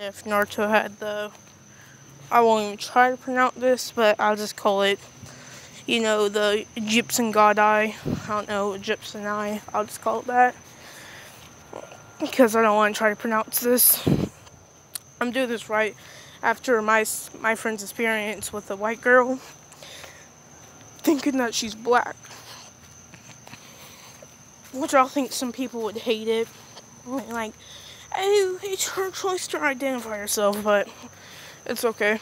if Naruto had the... I won't even try to pronounce this, but I'll just call it, the Egyptian god eye. I don't know, Egyptian eye. I'll just call it that. Because I don't want to try to pronounce this. I'm doing this right after my friend's experience with a white girl, thinking that she's black. Which I think some people would hate it. Like, oh, it's her choice to identify herself, but it's okay.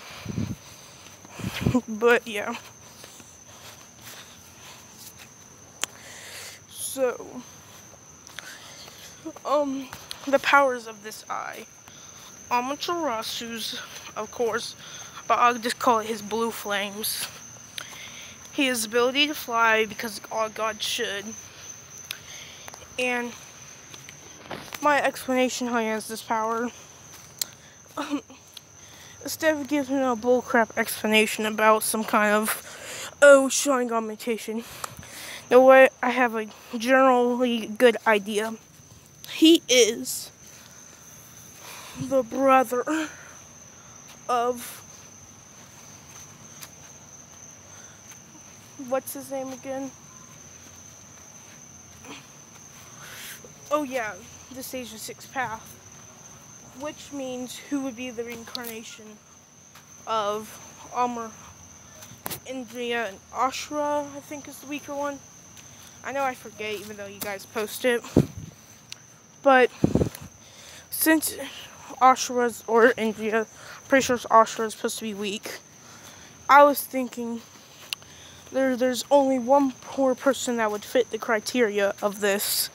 But yeah. So, the powers of this eye. Amaterasu's, of course, but I'll just call it his blue flames. He has the ability to fly because all gods should. And my explanation how he has this power, instead of giving a bullcrap explanation about some kind of, Sharingan mutation, you know what, I have a generally good idea. He is the brother of, what's his name again? Oh yeah, the Sage of Sixth Path. Which means who would be the reincarnation of Amr, Indriya, and Ashura, I think is the weaker one. I know I forget even though you guys post it. But since Ashura's, or Indriya, pretty sure Ashura is supposed to be weak, I was thinking there's only one poor person that would fit the criteria of this.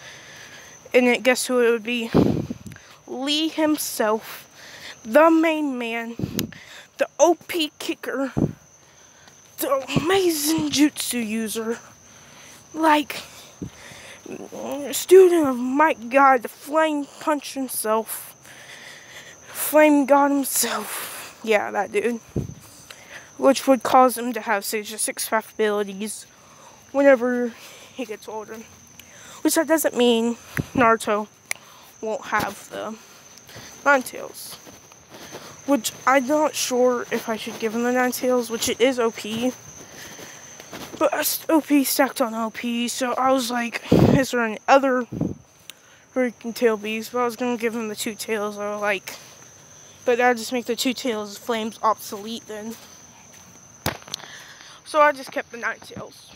And guess who it would be? Lee himself, the main man, the OP kicker, the amazing jutsu user, like, student of Might God, the Flame Punch himself, Flame God himself, yeah, that dude, which would cause him to have Sage of Sixth Path abilities whenever he gets older. Which that doesn't mean Naruto won't have the Nine Tails. Which I'm not sure if I should give him the Nine Tails, which it is OP. But it's OP stacked on OP, so I was like, is there any other freaking tail beasts? But I was going to give him the two tails, or like, but that would just make the two tails flames obsolete then. So I just kept the Nine Tails.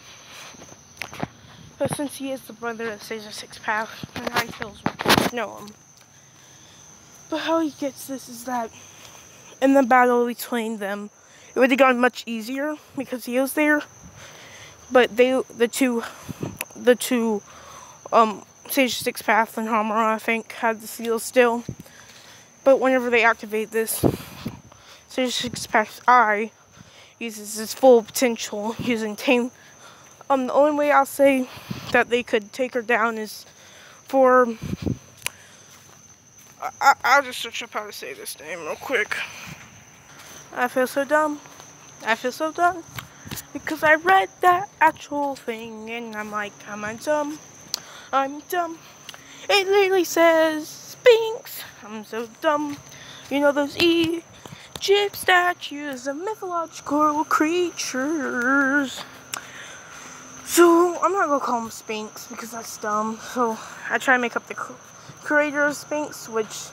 But since he is the brother of Sage of Sixth Path, the Nine Tails will know him. But how he gets this is that in the battle between them, it would have gone much easier because he was there. But the two Sage of Sixth Path and Hamura, I think, had the seal still. But whenever they activate this, Sage of Sixth Path's eye uses its full potential using tame. The only way I'll say that they could take her down is for... I'll just search up how to say this name real quick. I feel so dumb. I feel so dumb. Because I read that actual thing and I'm like, am I dumb? I'm dumb. It literally says Sphinx. I'm so dumb. You know those Egypt statues of mythological creatures. So, I'm not going to call him Sphinx because that's dumb. So, I try to make up the creator of Sphinx, which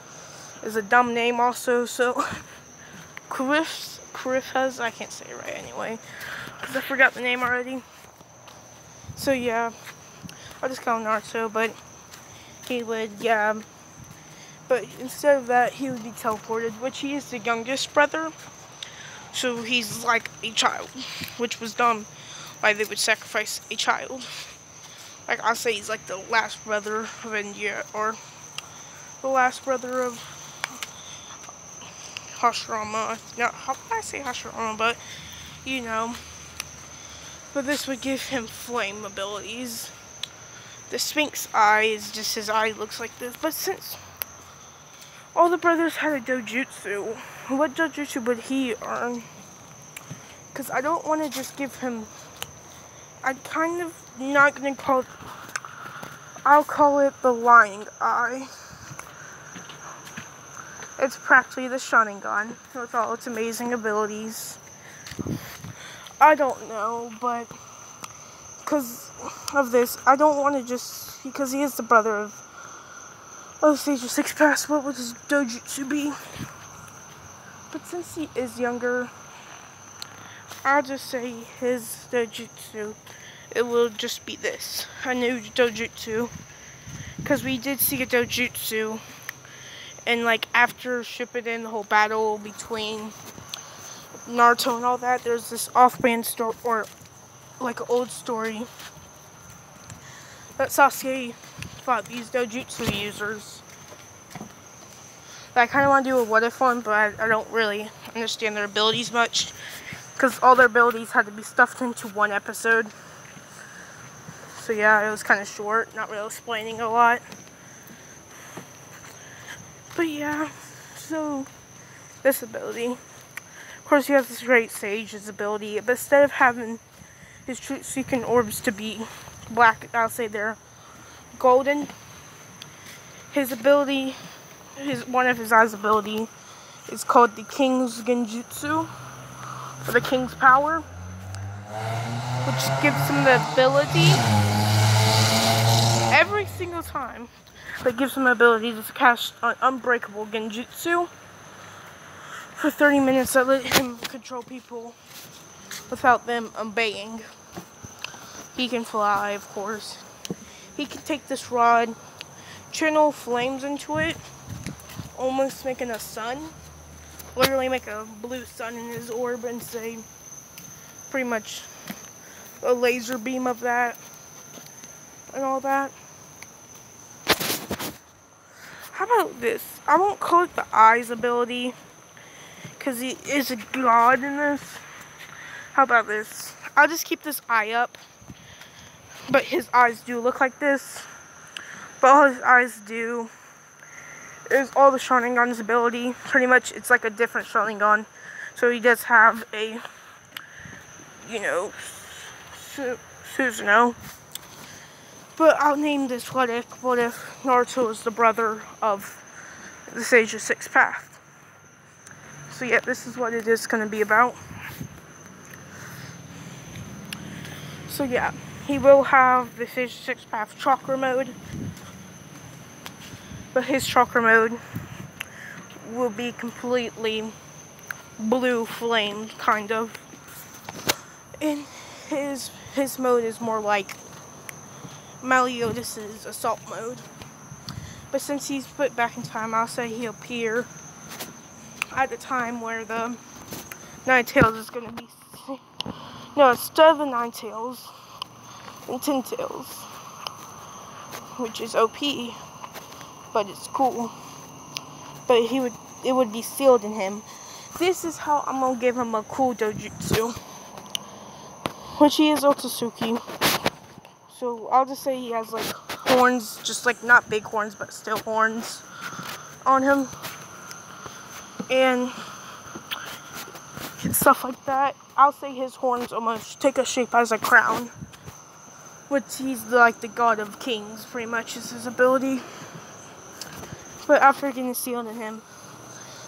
is a dumb name also. So, Carifas, I can't say it right anyway, because I forgot the name already. So, yeah, I'll just call him Naruto, but he would, yeah. But instead of that, he would be teleported, which he is the youngest brother. So, he's like a child, which was dumb. Why they would sacrifice a child. Like I'll say he's like the last brother of India, or the last brother of Hashirama. Not how can I say Hashirama, but you know. But this would give him flame abilities. The Sphinx eye is just his eye looks like this. But since all the brothers had a dojutsu, what dojutsu would he earn? Because I don't want to just give him... I'm kind of not going to call it... I'll call it the lying eye. It's practically the Sharingan with all its amazing abilities. I don't know, but because of this, I don't want to just, because he is the brother of Sage of Six Paths, what would his dojutsu be? But since he is younger, I'll just say his dojutsu, it will just be this, a new dojutsu. Because we did see a dojutsu, and like after Shippuden, the whole battle between Naruto and all that, there's this off-brand story, or like an old story, that Sasuke fought these dojutsu users. I kind of want to do a what if one, but I don't really understand their abilities much, because all their abilities had to be stuffed into one episode. So yeah, it was kind of short, not really explaining a lot. But yeah, so this ability. Of course, he has this great Sage's ability, but instead of having his truth-seeking orbs to be black, I'll say they're golden. His ability, one of his eyes' ability, is called the King's Genjutsu, or the King's Power, which gives him the ability every single time. That gives him the ability to cast an unbreakable genjutsu for 30 minutes that let him control people without them obeying. He can fly, of course. He can take this rod, channel flames into it, almost making a sun. Literally make a blue sun in his orb and say pretty much a laser beam of that and all that. How about this? I won't call it the eyes ability, because he is a god in this. How about this? I'll just keep this eye up, but his eyes do look like this. But all his eyes do is all the Sharingan's ability. Pretty much, it's like a different Sharingan. So he does have a, Susanoo. But I'll name this what if Naruto is the brother of the Sage of Six Paths. So yeah, this is what it is going to be about. So yeah, he will have the Sage of Six Paths chakra mode. But his chakra mode will be completely blue flamed, kind of. And his mode is more like Meliodas' assault mode. But since he's put back in time, I'll say he'll appear at the time where the Nine Tails is going to be. No, instead of the Nine Tails, and 10 Tails, which is OP, but it's cool. But it would be sealed in him. This is how I'm gonna give him a cool dojutsu, which he is Otsutsuki. So I'll just say he has like horns, just like not big horns, but still horns on him, and stuff like that. I'll say his horns almost take a shape as a crown, which he's like the god of kings, pretty much is his ability. But after getting sealed in him,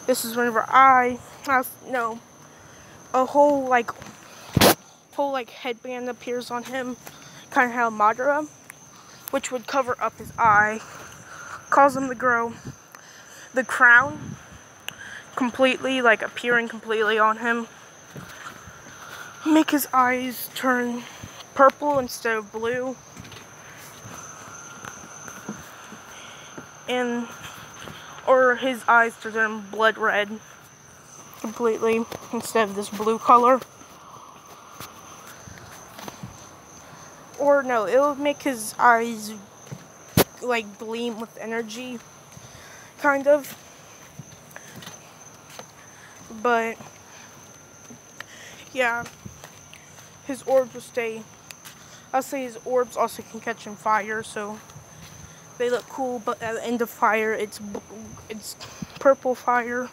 this is whenever a whole headband appears on him, kind of how Madara, which would cover up his eye, cause him to grow the crown completely, like appearing completely on him, make his eyes turn purple instead of blue, or his eyes to turn blood red completely instead of this blue color. Or no, it will make his eyes like gleam with energy, kind of. But yeah, his orbs will stay. I'll say his orbs also can catch on fire, so they look cool. But at the end of fire, it's purple fire,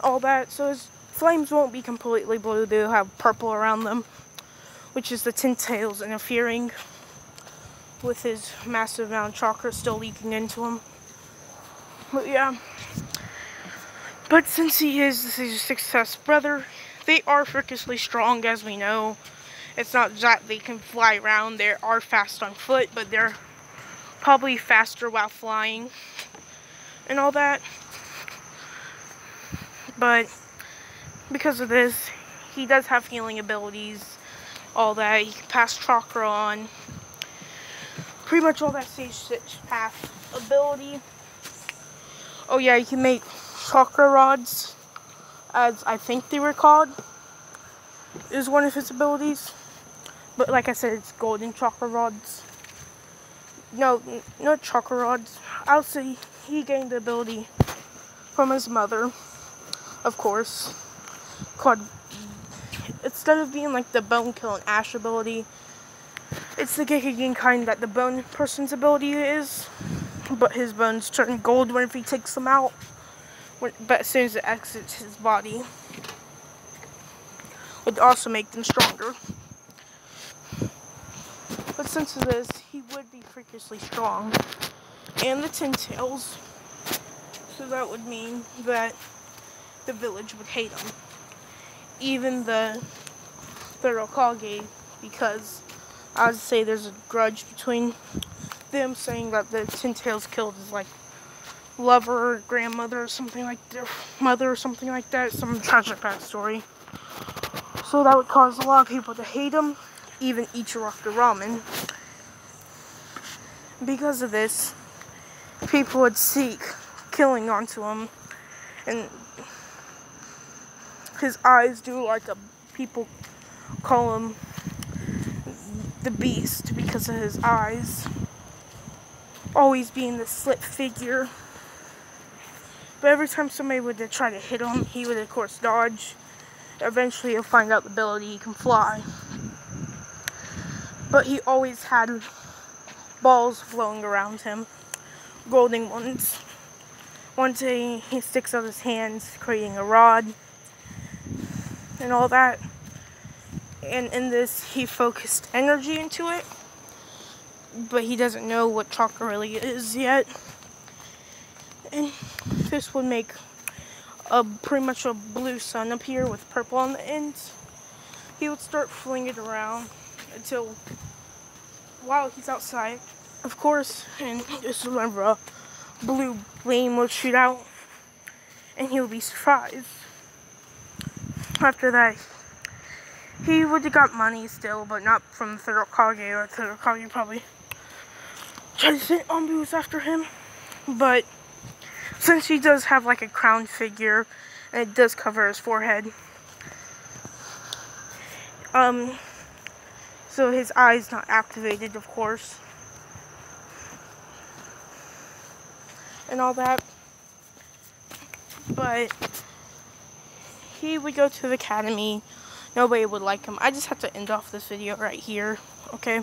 all that. So his flames won't be completely blue; they'll have purple around them, which is the 10 Tails interfering with his massive amount of chakra still leaking into him. But yeah, But since he is the Stage 6 brother, they are freakishly strong, as we know. It's not that they can fly around. They are fast on foot, but they're probably faster while flying and all that. But because of this, he does have healing abilities, all that. He can pass chakra on. Pretty much all that Stage 6 path ability. Oh yeah, you can make chakra rods, as I think they were called, is one of his abilities. But like I said, it's golden chakra rods. No, not chakra rods. I'll say he gained the ability from his mother, of course. Called, instead of being like the bone kill and ash ability, it's the Gekigen kind that the bone person's ability is. But his bones turn gold whenever he takes them out. But as soon as it exits his body, would also make them stronger. But since of this, he would be freakishly strong. And the 10 tails. So that would mean that the village would hate him. Even the Rokage, because I would say there's a grudge between them, saying that the 10 tails killed his like lover or grandmother or something like their mother or something like that. Some tragic backstory. So that would cause a lot of people to hate him, even Ichiraka Ramen. Because of this, people would seek killing onto him, and his eyes do like people call him the Beast because of his eyes always being the slit figure. But every time somebody would try to hit him, he would of course dodge. Eventually he'll find out the ability he can fly. But he always had balls flowing around him, golden ones. One day he sticks out his hands, creating a rod and all that. And in this, he focused energy into it, but he doesn't know what chakra really is yet. And this would make pretty much a blue sun appear with purple on the ends. He would start flinging it around until, while he's outside, of course, and just remember a blue flame would shoot out, and he would be surprised. After that, he would have got money still, but not from the third Hokage, or the third Hokage probably tried to send Anbus after him. But since he does have like a crown figure, and it does cover his forehead, so his eye's not activated, of course, and all that. But he would go to the academy. Nobody would like him. I just have to end off this video right here, okay?